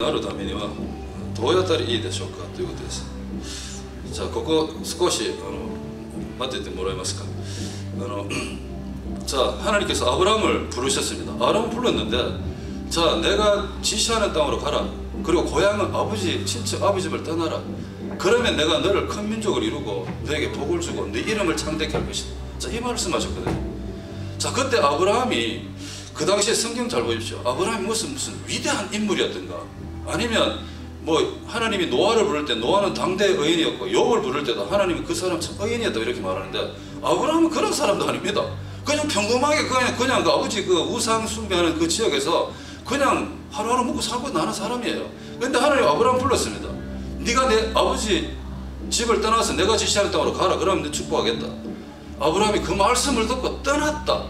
なるためにはどうやったらいいでしょうかということです。じゃあここ少し待っててもらえますか。자 하나님께서 아브라함을 부르셨습니다. 아브라함을 불렀는데 자 내가 지시하는 땅으로 가라. 그리고 고향은 아버지 친척 아버지 집을 떠나라. 그러면 내가 너를 큰 민족을 이루고 너에게 복을 주고 네 이름을 창대케 할 것이다. 자 이 말씀하셨거든요. 자 그때 아브라함이 그 당시에 성경 잘 보십시오. 아브라함이 무슨 위대한 인물이었던가, 아니면 뭐 하나님이 노아를 부를 때 노아는 당대 의인이었고 욥을 부를 때도 하나님은 그 사람 참 의인이었다 이렇게 말하는데, 아브라함은 그런 사람도 아닙니다. 그냥 평범하게 그냥 그 아버지 그 우상 숭배하는 그 지역에서 그냥 하루하루 먹고 살고 나는 사람이에요. 근데 하나님 아브라함 불렀습니다. 네가 내 아버지 집을 떠나서 내가 지시하는 땅으로 가라. 그러면 내 축복하겠다. 아브라함이 그 말씀을 듣고 떠났다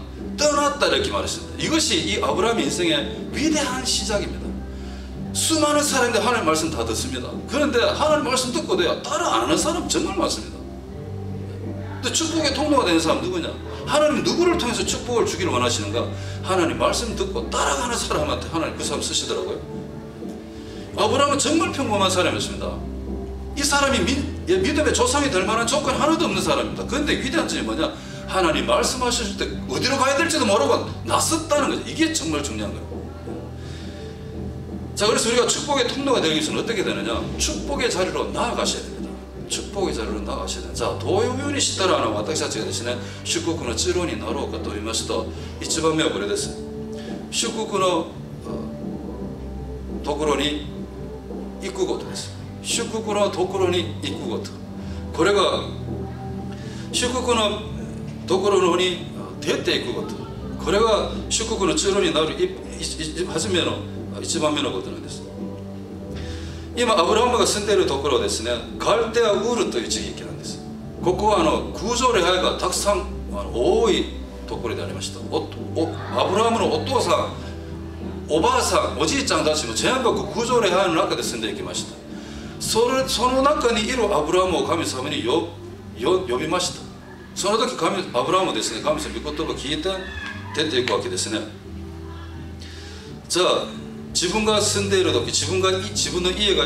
이렇게 말했습니다. 이것이 이 아브라함 인생의 위대한 시작입니다. 수많은 사람들 하나님 말씀 다 듣습니다. 그런데 하나님 말씀 듣고도요 따라 안 하는 사람 정말 많습니다. 근데 축복의 통로가 되는 사람 누구냐? 하나님 누구를 통해서 축복을 주기를 원하시는가? 하나님 말씀 듣고 따라가는 사람한테 하나님 그 사람 쓰시더라고요. 아브라함은 정말 평범한 사람이었습니다. 이 사람이 믿음의 조상이 될 만한 조건 하나도 없는 사람입니다. 그런데 위대한 점이 뭐냐? 하나님 말씀하실 때 어디로 가야 될지도 모르고 나섰다는 거죠. 이게 정말 중요한 거예요. 자, 그래서 우리가 축복의 통로가 되기 위해서는 어떻게 되느냐? 축복의 자리로 나아가셔야 됩니다. 축복의 자리로 나아가셔야 됩니다. 자、どういうふうにしたら私たちがですね、祝福の通路になろうかと言いますと、一番目はこれです。祝福のところに行くことです。祝福のところに行くこと。これが祝福のところに出ていくこと。これが祝福の通路になる初めの一番目のことなんです。今アブラハムが住んでいるところですね、ガルデアウールという地域なんです。ここは空城礼拝がたくさん多いところでありました。アブラハムのお父さん、おばあさん、おじいちゃんたちも全部空城礼拝の中で住んでいきました。その中にいるアブラハムを神様に呼びました。その時アブラハムですね、神様の御言葉を聞いて出ていくわけですね。じゃあ自分が住んでいる時、自分の家が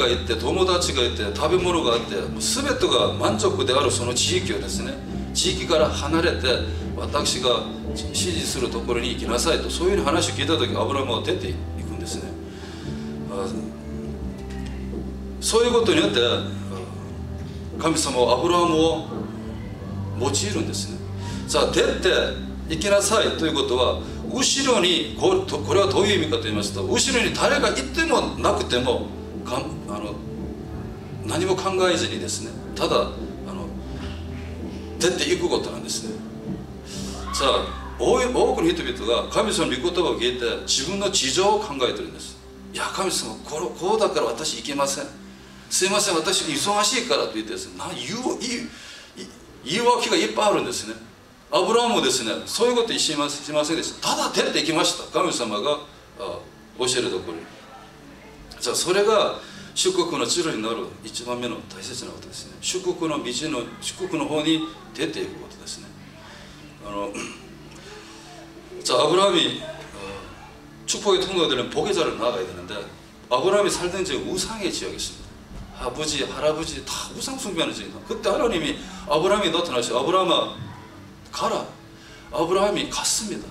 いて、友達がいて、食べ物があって、全てが満足であるその地域をですね、地域から離れて私が指示するところに行きなさいと、そういう話を聞いた時アブラハムは出ていくんですね。そういうことによって神様はアブラハムを用いるんですね。さあ出て行きなさいということは、後ろにこれはどういう意味かと言いますと、後ろに誰がいてもなくても何も考えずにですね、ただ出ていくことなんですね。さあ多くの人々が神様の御言葉を聞いて自分の事情を考えてるんです。いや神様こうだから私行けません、すいません私忙しいからと言ってですね、言い訳がいっぱいあるんですね。アブラハムもですね、そういうことしませんでした。ただ出ていきました。神様が教えるところに。じゃあそれが祝福の通路になる一番目の大切なことですね。祝福の方に出ていくことですね。자 아브라함이 축복의 통로가 되는 복의 자리로 나가야 되는데, 아브라함이 살던 지역은 우상의 지역이었습니다. 아버지, 할아버지 다 우상 숭배하는 지역이다. 그때 하나님이 아브라함이 나타나셔. 아브라함아 가라. 아브라함이 갔습니다.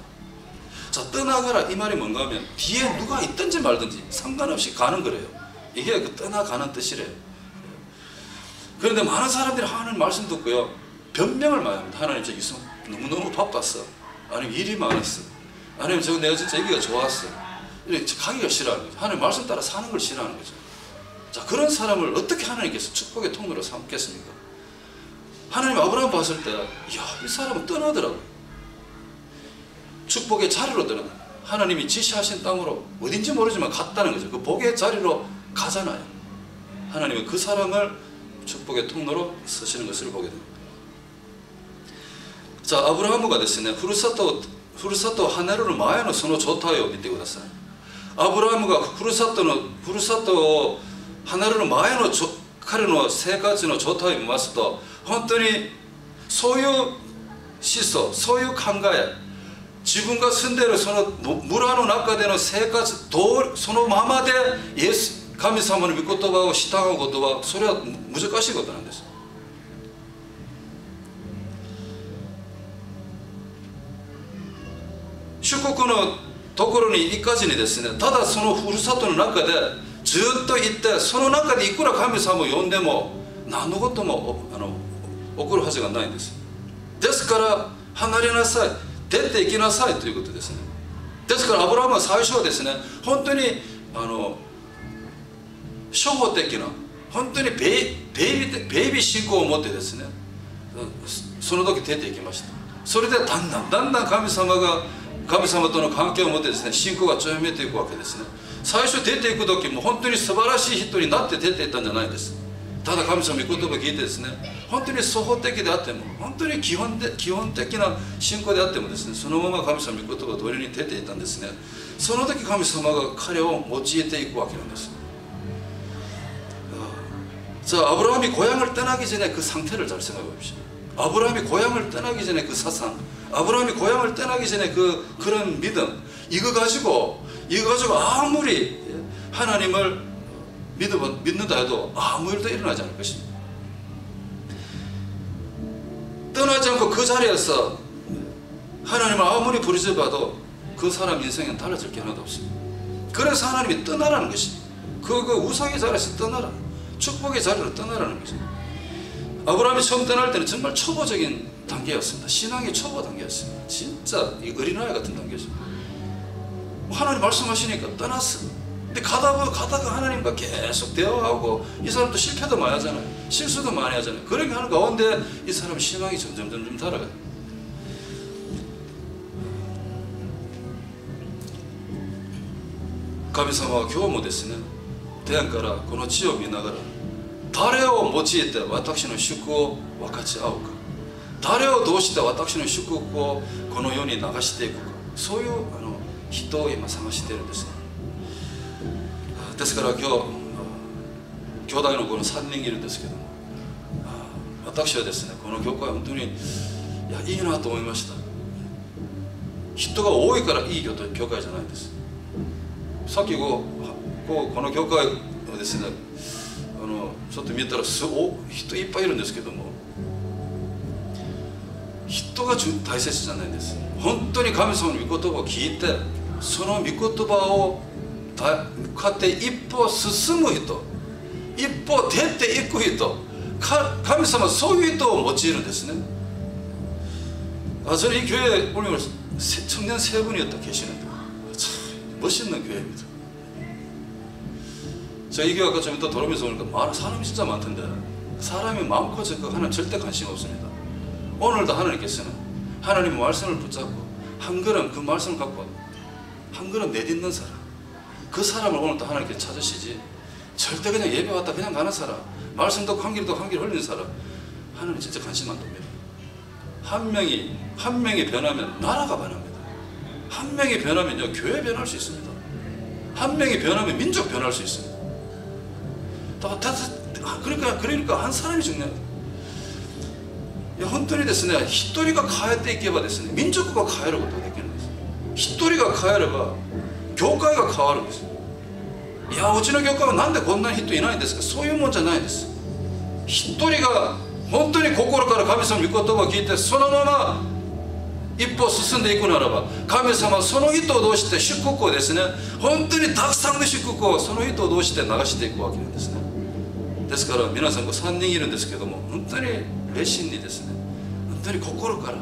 자 떠나가라 이 말이 뭔가 하면 뒤에 누가 있든지 말든지 상관없이 가는 거래요. 이게 그 떠나가는 뜻이래요. 그런데 많은 사람들이 하나님 말씀 듣고요 변명을 많이 합니다. 하나님 저 너무너무 바빴어, 아니면 일이 많았어, 아니면 저 내가 진짜 여기가 좋았어, 이렇게 가기가 싫어하는 거죠. 하나님 말씀 따라 사는 걸 싫어하는 거죠. 자 그런 사람을 어떻게 하나님께서 축복의 통로로 삼겠습니까? 하나님 아브라함 봤을 때, 이야, 이 사람은 떠나더라고요. 축복의 자리로 떠나. 하나님이 지시하신 땅으로 어딘지 모르지만 갔다는 거죠. 그 복의 자리로 가잖아요. 하나님은 그 사람을 축복의 통로로 쓰시는 것을 보게 됩니다. 자, 아브라함가ですね、ふるさとを離れる前のその状態を見てください。アブラハムがふるさとを離れる前の彼の生活の状態を見ますと、本当にそういう思想、そういう考え、自分が住んでいるその村の中での生活、そのままで神様の御言葉を従うことは、それは難しいことなんです。祝福のところに行かずにですね、ただそのふるさとの中でずっと行って、その中でいくら神様を呼んでも何のことも起こるはずがないんです。ですから離れなさい、出て行きなさいということですね。ですからアブラハムは最初はですね、本当に初歩的な、本当にベイビー信仰を持ってですね、その時出て行きました。それでだんだん神様との関係を持ってですね、信仰が強めていくわけですね。最初出ていく時も本当に素晴らしい人になって出ていったんじゃないです。ただ神様の御言葉を聞いてですね、本当に初歩的であっても、本当に基本的な信仰であってもですね、そのまま神様の御言葉を通りに出ていたんですね。その時神様が彼を用いていくわけなんです。자, 아브라함이 고향을 떠나기 전에 그 상태를 잘 생각해 봅시다. 아브라함이 고향을 떠나기 전에 그 사상, 아브라함이 고향을 떠나기 전에 그런 믿음, 이거 가지고 아무리 하나님을 믿는다 해도 아무 일도 일어나지 않을 것입니다. 떠나지 않고 그 자리에서 하나님을 아무리 부르짖어봐도 그 사람 인생은 달라질 게 하나도 없습니다. 그래서 하나님이 떠나라는 것입니다. 그 우상의 자리에서 떠나라, 축복의 자리로 떠나라는 것입니다. 아브라함이 처음 떠날 때는 정말 초보적인 단계였습니다. 신앙의 초보 단계였습니다. 진짜 어린아이 같은 단계였습니다. 하나님 말씀하시니까 떠났어. 근데 가다가 하나님과 계속 대화하고, 이 사람도 실패도 많이 하잖아요. 실수도 많이 하잖아요. 그렇게 하는 가운데 이 사람 신앙이 점점 달아가요.神様は今日もですね、天からこの地を見ながら、誰を用いて私の祝福を分かち合うか、誰を通して私の祝福をこの世に流していくか、そういう人を今探しているんですね。ですから今日兄弟のこの3人いるんですけども、私はですね、この教会は本当にいいなと思いました。人が多いからいい教会じゃないんです。さっきこの教会をですね、ちょっと見たら人いっぱいいるんですけども、人が大切じゃないんです。本当に神様の御言葉を聞いて、その御言葉を向かって一歩進む人、一歩出ていく人、神様はそういう人を用いるんですね。저는 이 교회 오늘 청년 세 분이었다 계시는데 참 멋있는 교회입니다. 제가 이 교회 아까 좀 이따 돌아오면서 보니까 사람이 진짜 많던데, 사람이 많고 적고 하나님 절대 관심 없습니다. 오늘도 하나님께서는 하나님의 말씀을 붙잡고 한 걸음 그 말씀을 갖고 한 걸음 내딛는 사람, 그 사람을 오늘도 하나님께 찾으시지, 절대 그냥 예배 왔다 그냥 가는 사람, 말씀 듣고 한 길 흘리는 사람, 하나님 진짜 관심 안 둡니다. 한 명이 변하면 나라가 변합니다. 한 명이 변하면요, 교회 변할 수 있습니다. 한 명이 변하면 민족 변할 수 있습니다. 그러니까 한 사람이 중요해요. 本当にですね、一人が変えていけばですね、民族が変えることができるんです。一人が変えれば教会が変わるんです。いや、うちの教会はなんでこんなに人いないんですか、そういうもんじゃないんです。一人が本当に心から神様の御言葉を聞いて、そのまま一歩進んでいくならば、神様はその人を通して祝福をですね、本当にたくさんの祝福をその人を通して流していくわけなんですね。ですから皆さん3人いるんですけども、本当に熱心にですね、本当に心から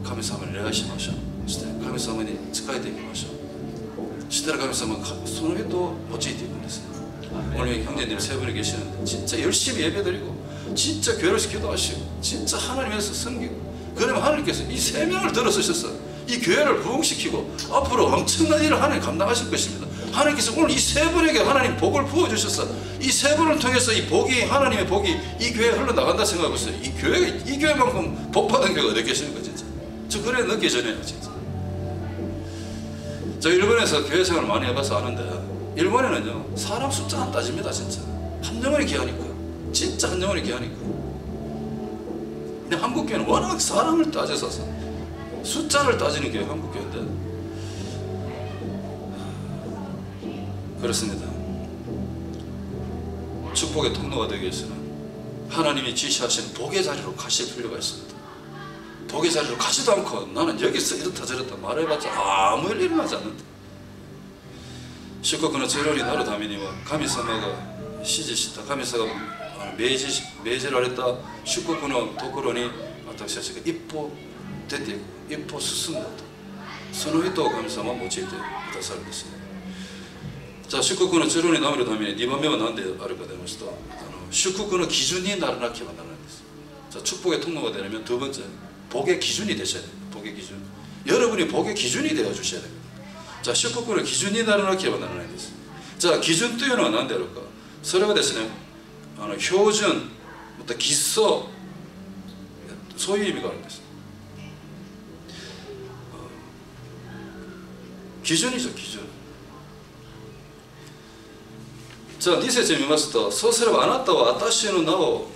神様に礼拝しましょう。そして神様に仕えていきましょう。そしたら神様がその人を用いていくんですね。오늘 형제님 세 분이 계시는데 진짜 열심히 예배드리고 진짜 교회에서 기도하시고 진짜 하나님에서 섬기고, 그러면 하나님께서 이 세 명을 들어서셔서 이 교회를 부흥시키고 앞으로 엄청난 일을 하나님 감당하실 것입니다. 하나님께서 오늘 이 세 분에게 하나님 복을 부어주셔서 이 세 분을 통해서 이 복이, 하나님의 복이 이 교회에 흘러나간다 생각해보세요. 이 교회만큼 복받은 교회가 어디 계십니까 진짜. 저 그래 느껴지네요 진짜. 저 일본에서 교회 생활을 많이 해봐서 아는데, 일본에는요 사람 숫자 안 따집니다. 진짜 한 영혼이 귀하니까, 진짜 한 영혼이 귀하니까. 근데 한국 교회는 워낙 사람을 따져서 숫자를 따지는 게 한국교회인데. 그렇습니다. 축복의 통로가 되기 위해서는 하나님이 지시하신 복의 자리로 가실 필요가 있습니다. 복의 자리로 가지도 않고 나는 여기서 이렇다 저렇다 말해봤자 아무 일 일어나지 않는다. 시코쿠노 제로리 나루 다미니와 가미사마가 시지시다 가미사가 메이지를 했다 시코쿠노 도쿠로니私たちが一歩出ていく一歩進んだとその人を神様は用いてくださるんですね。じゃあ祝福のゼロになるために2番目は何であるかと言いますと祝福の基準にならなければならないんです。자 축복의 통로가 되려면 두 번째 복의 기준이 되셔야 됩니다. 복의 기준. 여러분이 복의 기준이 되어 주셔야 됩니다. 자祝福の 기준이ならなければならないんです。じゃあ基準というのは何であるか。それはですね標準また基礎そういう意味があるんです。基準이죠基準。じゃあ2節を見ますとそうすればあなたは私の名を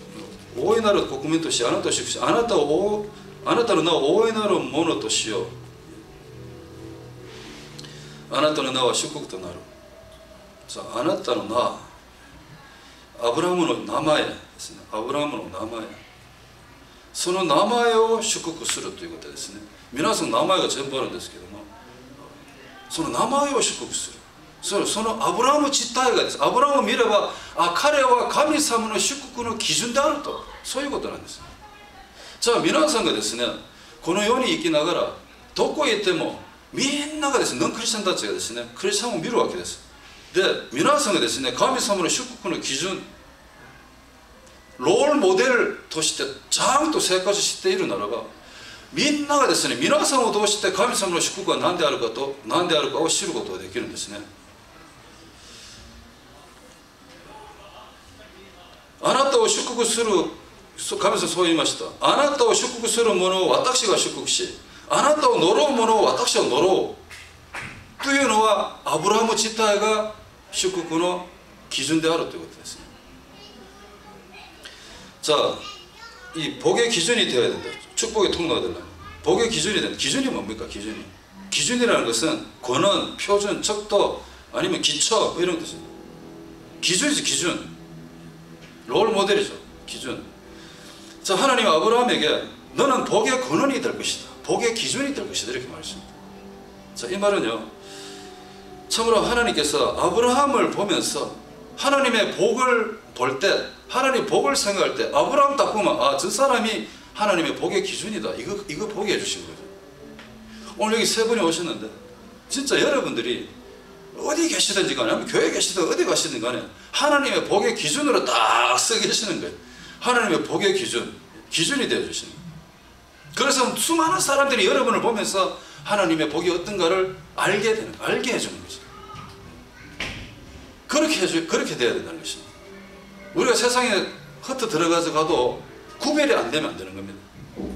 大いなる国民としあなたを祝福しあなたの名を大いなるものとしよう。あなたの名は祝福となる。さあ、あなたの名アブラハムの名前ですね。アブラハムの名前その名前を祝福するということですね。皆さんの名前が全部あるんですけどもその名前を祝福するそのアブラハム自体がですアブラハムを見れば彼は神様の祝福の基準であるとそういうことなんです。じゃあ皆さんがですねこの世に生きながらどこへ行ってもみんながですねノンクリスチャンたちがですねクリスチャンを見るわけです。で皆さんがですね神様の祝福の基準ロールモデルとしてちゃんと生活しているならばみんながですね皆さんを通して神様の祝福は何であるかを知ることができるんですね。あなたを祝福する神様そう言いました。あなたを祝福する者を私が祝福しあなたを呪う者を私は呪うというのはアブラハム自体が祝福の基準であるということですね。자 이 복의 기준이 되어야 된다. 축복의 통로가 되려면 복의 기준이 된다. 기준이 뭡니까? 기준이라는 것은 권한, 표준, 척도 아니면 기초 이런 뜻입니다. 기준이죠. 기준. 롤 모델이죠. 기준. 자 하나님 아브라함에게 너는 복의 근원이 될 것이다. 복의 기준이 될 것이다. 이렇게 말했습니다. 자 이 말은요 참으로 하나님께서 아브라함을 보면서 하나님의 복을 볼 때 하나님 복을 생각할 때 아브라함 딱 보면 아 저 사람이 하나님의 복의 기준이다. 이거 보게 해주신 거죠. 오늘 여기 세 분이 오셨는데 진짜 여러분들이 어디 계시든지 간에 아니면 교회 계시든 어디 가시든 간에 하나님의 복의 기준으로 딱 서 계시는 거예요. 하나님의 복의 기준이 되어주시는 거예요. 그래서 수많은 사람들이 여러분을 보면서 하나님의 복이 어떤가를 알게 해주는 거죠. 그렇게 돼야 된다는 것입니다. 우리가 세상에 흩어 들어가서 가도 구별이 안 되면 안 되는 겁니다.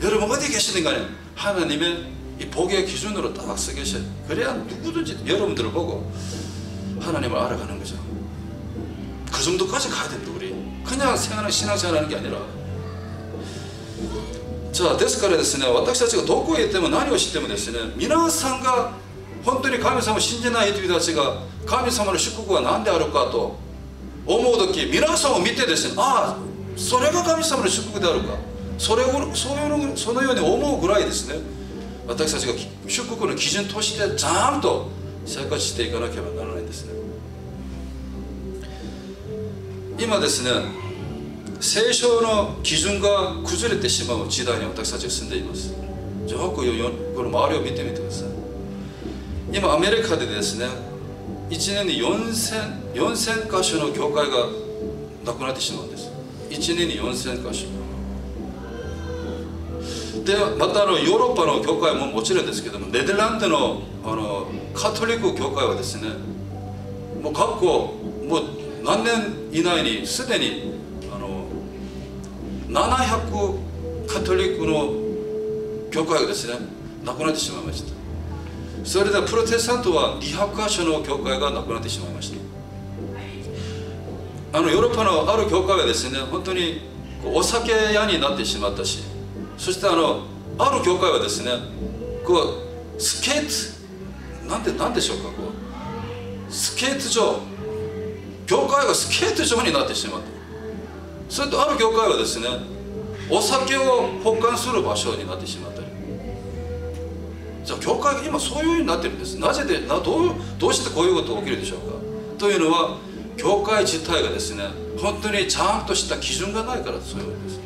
여러분 어디 계시든 간에 하나님의 이 복의 기준으로 딱 서 계셔야 돼요. 그래야 누구든지 여러분들을 보고 하나님을 알아가는 거죠. 그 정도까지 가야 됩니다. 우리 그냥 신앙생활하는 게 아니라 자ですからですね私たちがどこへ行っても何をしてもですね皆さんが本当に神様を信じない人たちが神様の祝福は何であるかと思う時皆さんを見てですねああそれが神様の祝福であるかそのように思うぐらいですね私たちが祝福の基準としてちゃんと生活していかなければならないんですね。今ですね聖書の基準が崩れてしまう時代に私たちが住んでいます。よくこの周りを見てみてください。今アメリカでですね1年に4000箇所の教会がなくなってしまうんです。1年に4000箇所でまたヨーロッパの教会ももちろんですけどもネデランドのカトリック教会はですねもう過去もう何年以内にすでに700カトリックの教会がですねなくなってしまいました。それでプロテスタントは200箇所の教会がなくなってしまいました。ヨーロッパのある教会はですね本当にお酒屋になってしまったしそしてある教会はですね그 스케이트 난데 시작하고 스케이트존 교과가 스케이트존이 나한테 심었다.それとある教会はですね、お酒を保管する場所になってしまったり。じゃあ教会が今そういうようになってるんです。どうしてこういうことが起きるでしょうか。というのは教会自体がですね、本当にちゃんとした基準がないからそういうわけです。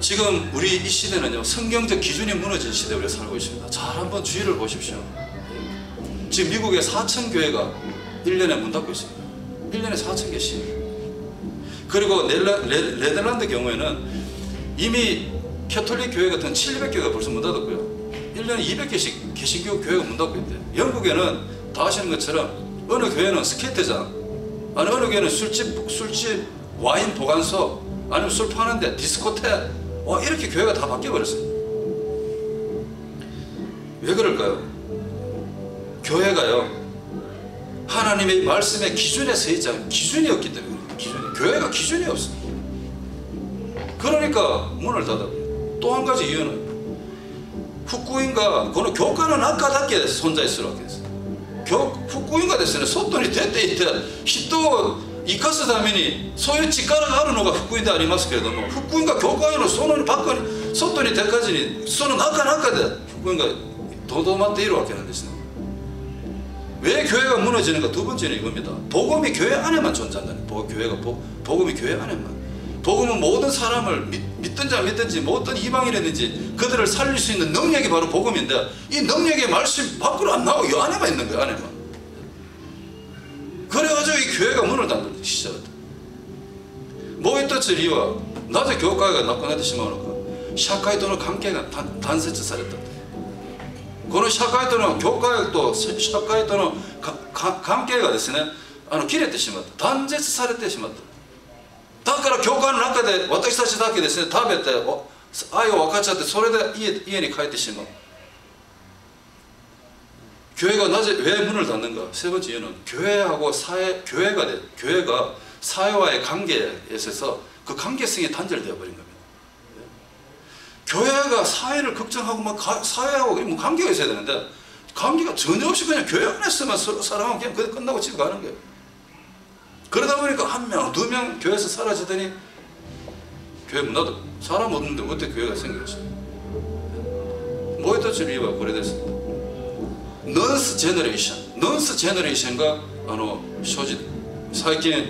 지금 우리 이 시대는요, 성경적 기준이 무너진 시대에 우리가 살고 있습니다. 잘 한번 주위를 보십시오. 지금 미국에 4천 교회가 1년에 문 닫고 있습니다. 1년에 4천 개씩. 그리고 네덜란드 경우에는 이미 캐톨릭 교회 같은 700개가 벌써 문 닫았고요. 1년에 200개씩 개신교 교회가 문 닫고 있대요. 영국에는 다 아시는 것처럼 어느 교회는 스케이트장, 아니 어느 교회는 술집, 와인 보관소, 아니면 술 파는데 디스코텍, 이렇게 교회가 다 바뀌어버렸어요. 왜 그럴까요? 교회가요, 하나님의 말씀의 기준에 서 있지 않은 기준이 없기 때문에 교회가 기준이 없어요. 그러니까 문을 닫아버려요. 또 한 가지 이유는福音が この教会の中だけ存在するわけです。福音がですね、外に出ていって人を生かすためにそういう力があるのが福音でありますけれども、福音が教会のそのばっかり外に出かずにその中で福音がとどまっているわけなんですね。 왜 교회가 무너지는가? 두 번째는 이겁니다. 복음이 교회 안에만 존재한다는 거예요. 복음이 교회 안에만. 복음은 모든 사람을 믿든지 안 믿든지 모든 이방인이든지 그들을 살릴 수 있는 능력이 바로 복음인데, 이 능력의 말씀 밖으로 안 나오고 이 안에만 있는 거예요. 안에만. 그래가지고 이 교회가 문을 닫는 시작했다. 뭐一つ理由はなぜ教会がなくなってしまうのか。社会との関係が断絶された。 この社会との教会と社会との関係がですね、切れてしまった、断絶されてしまった。だから教会の中で私たちだけですね、食べて愛を分かっちゃって、それで家に帰ってしまう。교회가 왜 문을 닫는가? 세 번째 이유는 교회가 사회와의 관계에 있어서 그 관계성이 단절되어 버린 겁니다. 교회가 사회를 걱정하고 막 사회하고 관계가 있어야 되는데 관계가 전혀 없이 그냥 교회 안에서만 서로 사랑하고 그냥 끝나고 집에 가는 거예요. 그러다 보니까 한 명, 두 명 교회에서 사라지더니 교회 문 닫고 사람 없는데 어떻게 교회가 생겼어요? 뭐一つ理由はこれです。ノンスジェネレーション、ノンスジェネレーションが生じ最近現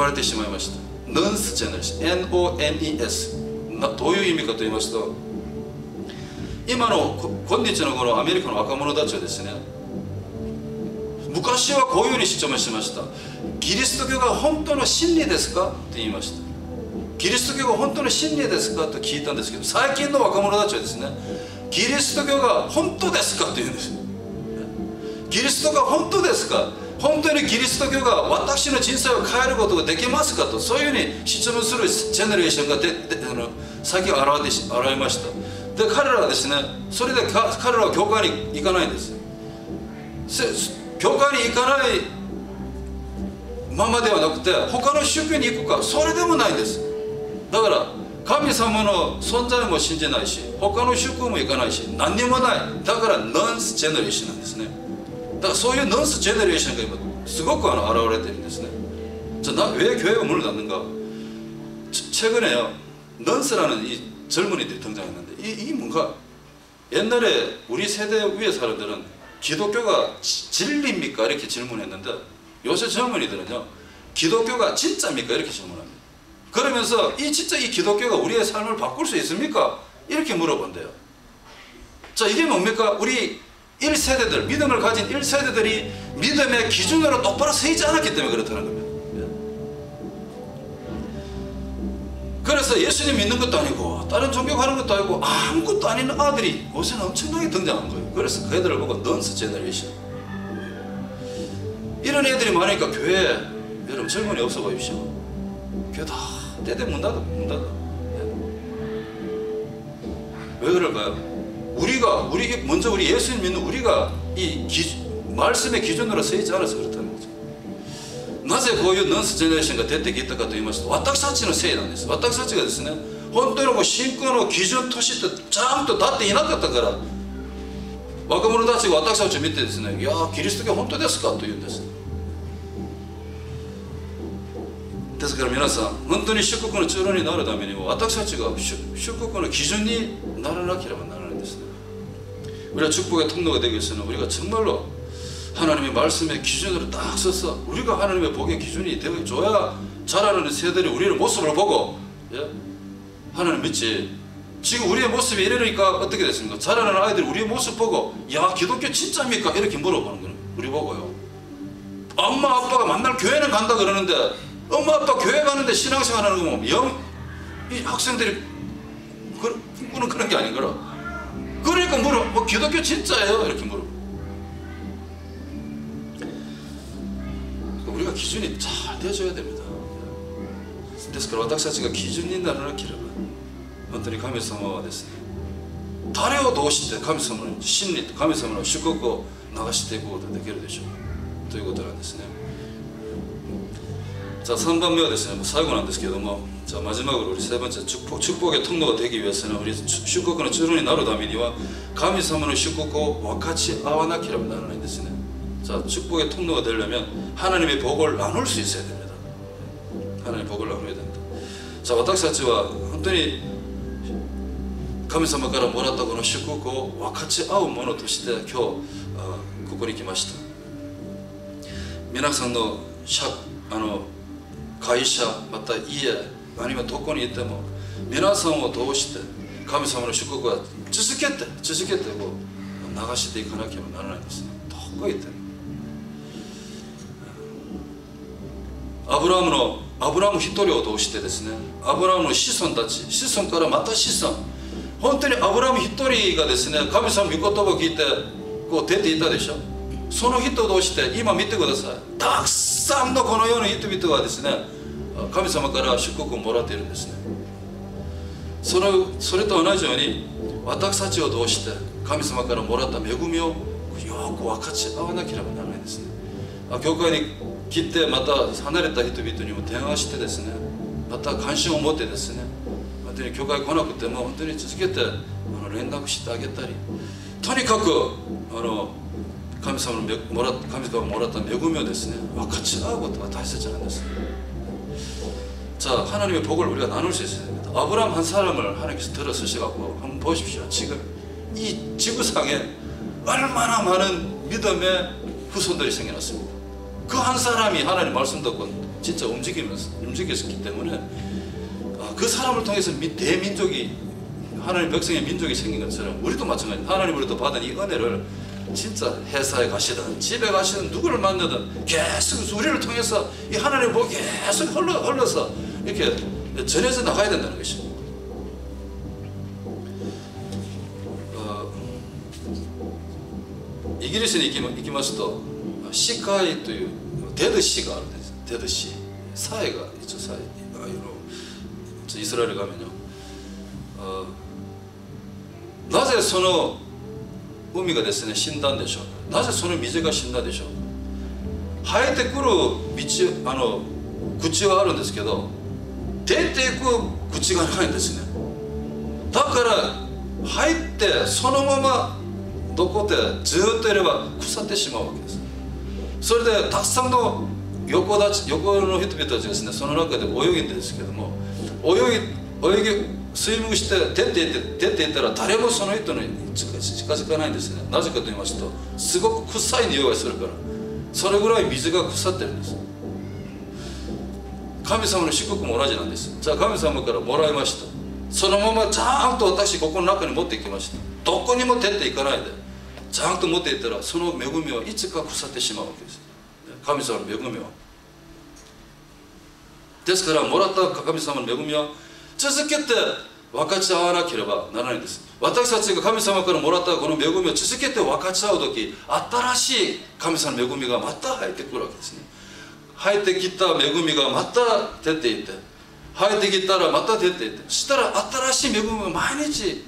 れてしまいました。 ノンスジェネレーション NONES どういう意味かと言いますと、今の今日のこのアメリカの若者たちはですね、昔はこういうふうに質問しました。キリスト教が本当の真理ですかと言いました。キリスト教が本当の真理ですかと聞いたんですけど、最近の若者たちはですね、キリスト教が本当ですかと言うんです。キリストが本当ですか、本当にキリスト教が私の人生を変えることができますかと、そういうふうに質問するジェネレーションが最近現れました。で彼らはですね、それで彼らは教会に行かないんです。教会に行かないままではなくて他の宗教に行くか、それでもないんです。だから神様の存在も信じないし、他の宗教も行かないし、何にもない。だからノンスジェネレーションなんですね。だからそういうノンスジェネレーションが今すごく現れているんですね。じゃあ왜 교회가 문을 닫는가? 최근에요, 넌스라는 이 젊은이들이 등장했는데 이 뭔가 옛날에 우리 세대 위의 사람들은 기독교가 진리입니까? 이렇게 질문했는데 요새 젊은이들은요, 기독교가 진짜입니까? 이렇게 질문합니다. 그러면서 진짜 이 기독교가 우리의 삶을 바꿀 수 있습니까? 이렇게 물어본대요. 자, 이게 뭡니까? 우리 1세대들, 믿음을 가진 1세대들이 믿음의 기준으로 똑바로 서 있지 않았기 때문에 그렇다는 겁니다. 그래서 예수님 믿는 것도 아니고 다른 종교 가는 것도 아니고 아무것도 아닌 아들이 요새는 엄청나게 등장한 거예요. 그래서 그 애들을 보고 넌스 제너레이션, 이런 애들이 많으니까 교회 여러분 젊은이 없어 보십시오. 교회 다 때때 문 닫아. 왜 그럴까요? 먼저 우리 예수님 믿는 우리가 이 말씀의 기준으로 서 있지 않아서 그렇다는 거죠. なぜこういうノンスジェネレーションが出てきたかと言いますと、私たちのせいなんです。私たちがですね、本当にもう信仰の基準としてちゃんと立っていなかったから、若者たちが私たちを見てですね、いやー、キリスト教本当ですかと言うんです。ですから皆さん、本当に祝福の中路になるためにも、私たちが祝福の基準にならなければならないんですね。우리가 축복의 통로가 되기 위해서는 우리가 정말로 하나님의 말씀의 기준으로 딱 서서 우리가 하나님의 복의 기준이 되어줘야 자라는 세대들이 우리의 모습을 보고, 예? 하나님 믿지. 지금 우리의 모습이 이러니까 어떻게 됐습니까? 자라는 아이들이 우리의 모습 보고, 야, 기독교 진짜입니까? 이렇게 물어보는 거예요. 우리 보고요. 엄마 아빠가 만날 교회는 간다 그러는데, 엄마 아빠 교회 가는데 신앙생활 하는 거 보면 이 학생들이 꿈꾸는 그런 게 아닌 거라. 그러니까 물어, 뭐 기독교 진짜예요? 이렇게 물어. 우리가 기준이 잘 되어줘야 됩니다. ですから私たちが基準にならなければ、本当に神様はですね、誰をどうして神様の真理と神様の祝福を流していくことができるでしょうということなんですね。자, 3番目はですね、もう最後なんですけれども、자, 마지막으로 우리 세 번째 축복의 통로가 되기 위해서는 우리 축복의 주론이 나를ためには神様の祝福を分かち合わなければならないんですね。자, 축복의 통로가 되려면 하나님의 복을 나눌 수 있어야 됩니다. 하나님의 복을 나눠야 됩니다. 자, 私たちは本当に神様からもらったこの祝福を分かち合うものとして今日ここに来ました。皆さんの会社また家あるいはどこにいても皆さんを通して神様の祝福は続けてこう流していかなければならないんですね。どこへ行ってもアブラハム一人を通してですね、アブラハムの子孫たち、子孫からまた子孫、本当にアブラハム一人がですね、神様の御言葉を聞いてこう出ていたでしょ。その人を通して今見てください。たくさんのこの世の人々はですね、神様から祝福をもらっているんですね。それと同じように私たちを通して神様からもらった恵みをよく分かち合わなければならないんですね。教会に来てまた離れた人々にも電話してですね、また関心を持ってですね、本当に教会来なくても本当に続けて連絡してあげたり、とにかく神様がもらった恵みをですね分かち合うことが大切なんです。자, 하나님의 복을 우리가 나눌 수 있어야 됩니다. 아브라함 한 사람을 하나님께서 들어서셔갖고 한번 보십시오. 지금 이 지구상에 얼마나 많은 믿음의 후손들이 생겨났습니다. 그 한 사람이 하나님 말씀 듣고 진짜 움직였기 때문에 그 사람을 통해서 대민족이 하나님 백성의 민족이 생긴 것처럼 우리도 마찬가지입니다. 하나님 우리도 받은 이 은혜를 진짜 회사에 가시든 집에 가시든 누구를 만나든 계속 우리를 통해서 이 하나님의 복이 계속 흘러서 이렇게 전해져 나가야 된다는 것입니다. 이기리스에行きますと 시카이 というデドシがあるんです。デドシサイが一応サイイスラエル가면요なぜその海がですね死んだんでしょうか。なぜその水が死んだでしょうか。生えてくる口はあるんですけど出ていく口がないんですね。だから入ってそのままどこでずっといれば腐ってしまうわけです。それでたくさんの横の人々たちですね、その中で泳ぐんですけども、スイミングして出ていったら誰もその人に近づかないんですね。なぜかと言いますとすごく臭い匂いがするから、それぐらい水が腐ってるんです。神様の祝福も同じなんです。じゃあ神様からもらいました。そのままちゃんと私ここの中に持っていきました。どこにも出ていかないでちゃんと持っていったらその恵みはいつか腐ってしまうわけです。神様の恵みはですからもらった神様の恵みは続けて分かち合わなければならないんです。私たちが神様からもらったこの恵みを続けて分かち合う時、新しい神様の恵みがまた入ってくるわけですね。入ってきた恵みがまた出ていて、入ってきたらまた出ていて、そしたら新しい恵みが毎日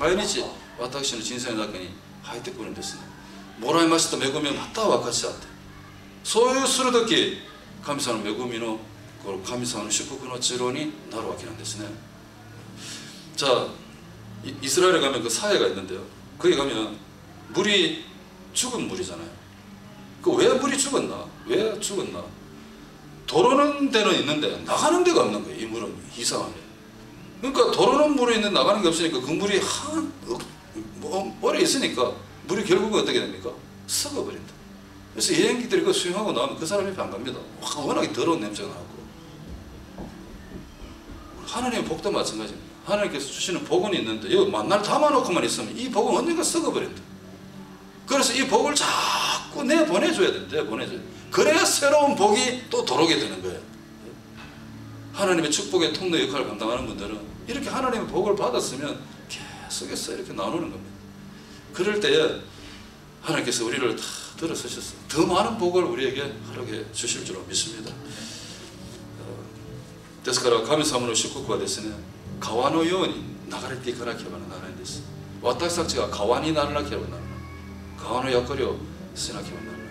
私の人生の中に入ってくるんですね。もらいました恵みをまた分かち合って、そういうする時神様の恵みのこの神様の祝福の地路になるわけなんですね。じゃあイスラエル가면 그 사해가 있는데요. 거기 가면 물이 죽은 물이잖아요. 그 왜 물이 죽었나? 왜 죽었나? 도로는 데는 있는데 나가는 데가 없는 거예요. 이 물은 이상하게. 그러니까 도로는 물이 있는데 나가는 게 없으니까 그 물이 오래 있으니까 물이 결국은 어떻게 됩니까? 썩어버린다. 그래서 여행기들이 그 수영하고 나오면 그 사람이 안 갑니다. 워낙에 더러운 냄새가 나고. 하나님의 복도 마찬가지입니다. 하나님께서 주시는 복은 있는데 여기 만날 담아놓고만 있으면 이 복은 언젠가 썩어버린다. 그래서 이 복을 자꾸 내보내줘야 된대. 내보내줘야 돼. 그래야 새로운 복이 또 들어오게 되는 거예요. 하나님의 축복의 통로 역할을 감당하는 분들은 이렇게 하나님의 복을 받았으면 계속해서 이렇게 나누는 겁니다. 그럴 때에 하나님께서 우리를 다 들어서셨어요. 더 많은 복을 우리에게 허락해 주실 줄로 믿습니다. ですから神様の祝福はですね、川のように流れていかなければならないんです。私たちが川にならなければならない。川の役割をしなければならない。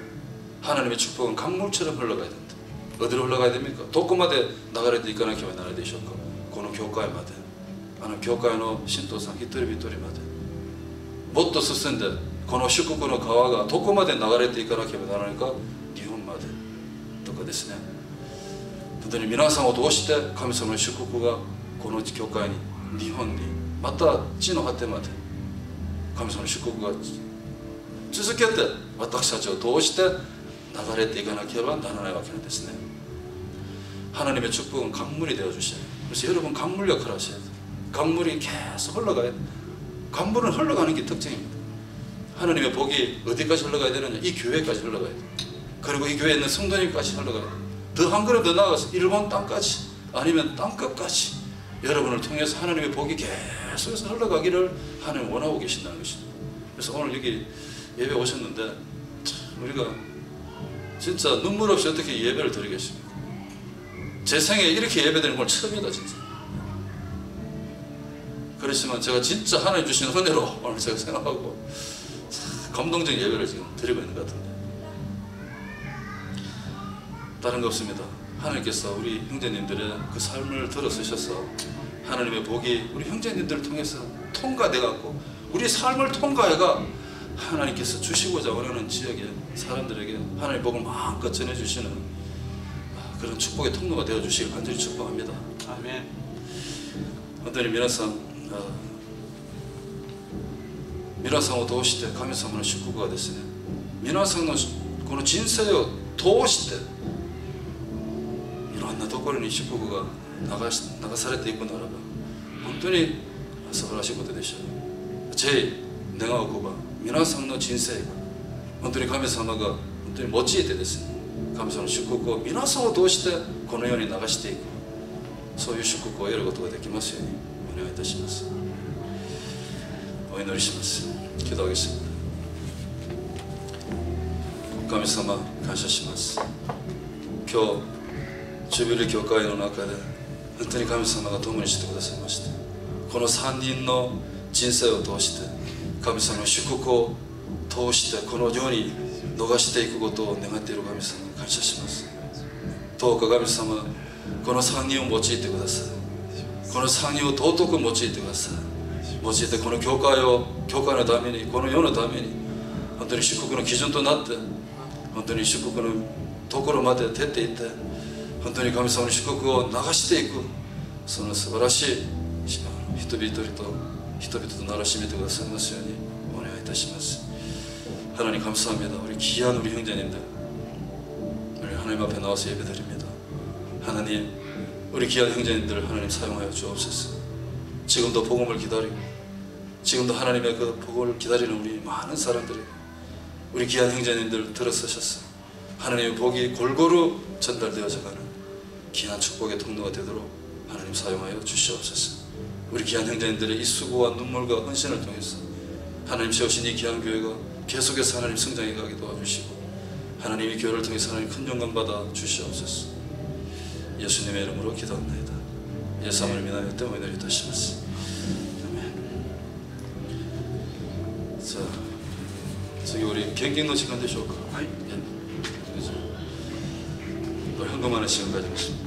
하나님의 축복은 강물처럼 흘러가야 된다. 어디로 흘러가야 됩니까? 도코마데 나가레데 이카나케바 나라데 되셨고, この教会まで、教会の信徒さん一人一人まで、もっと進んでこの祝福の川がどこまで流れていかなければならないか、日本までとかですね。本当に皆さんを通して神様の祝福がこの教会に、日本に、また地の果てまで神様の祝福が続けて私たちを通して流れていかなければならないわけなんですね。 하나님의 축복은 강물이 되어주셔요. 그래서 여러분 강물 역할을 하셔야 돼요. 강물이 계속 흘러가야 돼요. 강물은 흘러가는 게 특징입니다. 하나님의 복이 어디까지 흘러가야 되느냐? 이 교회까지 흘러가야 돼요. 그리고 이 교회에 있는 성도님까지 흘러가야 돼요. 더 한 걸음 더 나아가서 일본 땅까지, 아니면 땅끝까지 여러분을 통해서 하나님의 복이 계속해서 흘러가기를 하나님 원하고 계신다는 것입니다. 그래서 오늘 여기 예배 오셨는데 우리가 진짜 눈물 없이 어떻게 예배를 드리겠습니까? 제 생에 이렇게 예배드리는 건 처음이다 진짜. 그렇지만 제가 진짜 하나님 주신 은혜로 오늘 제가 생각하고 감동적인 예배를 지금 드리고 있는 것 같은데, 다른 거 없습니다. 하나님께서 우리 형제님들의 그 삶을 들어서셔서 하나님의 복이 우리 형제님들을 통해서 통과돼 갖고 우리 삶을 통과해가 하나님께서 주시고자 원하는 지역의 사람들에게 하나님의 복을 마음껏 전해주시는 그런 축복의 통로가 되어주시길 간절히 축복합니다. 아멘. 本当に皆さんを通して神様の祝福がですね、皆さんのこの人生を通していろんなところに祝福が流されていくならば本当に素晴らしいことでしょう。제願うことは皆さんの人生が本当に神様が本当に用いてですね、神様の祝福を皆さんを通してこの世に流していく、そういう祝福を得ることができますようにお願いいたします。お祈りします。기도하겠습니다. 神様感謝します。今日ジュビリー教会の中で本当に神様が共にしてくださいました。この3人の人生を通して神様の祝福を通してこの世に逃していくことを願っている神様感謝します。どうか神様この3人を用いてください。この3人を尊く用いてください。用いてこの教会のために、この世のために本当に祝福の基準となって、本当に祝福のところまで出ていって、本当に神様の祝福を流していく、その素晴らしい人々とならしめてくださいますようにお願いいたします。 하나님 감사합니다. 우리 귀한 우리 형제님들, 우리 하나님 앞에 나와서 예배드립니다. 하나님, 우리 귀한 형제님들을 하나님 사용하여 주옵소서. 지금도 복음을 기다리고, 지금도 하나님의 그 복음을 기다리는 우리 많은 사람들이 우리 귀한 형제님들 들어서셔서 하나님의 복이 골고루 전달되어져가는 귀한 축복의 통로가 되도록 하나님 사용하여 주시옵소서. 우리 귀한 형제님들의 이 수고와 눈물과 헌신을 통해서 하나님 세우신 이 귀한 교회가 계속해서 하나님 성장해 가게 도와주시고 하나님의 교회를 통해서 하나님 큰 영광 받아 주시옵소서. 예수님의 이름으로 기도합니다. 예수님을 믿나요? 때문에 내리다시마스. 아멘. 자, 저기 우리 경경노 시간 되실까? 예. 그래서 점검하는 시간 가지겠습니다.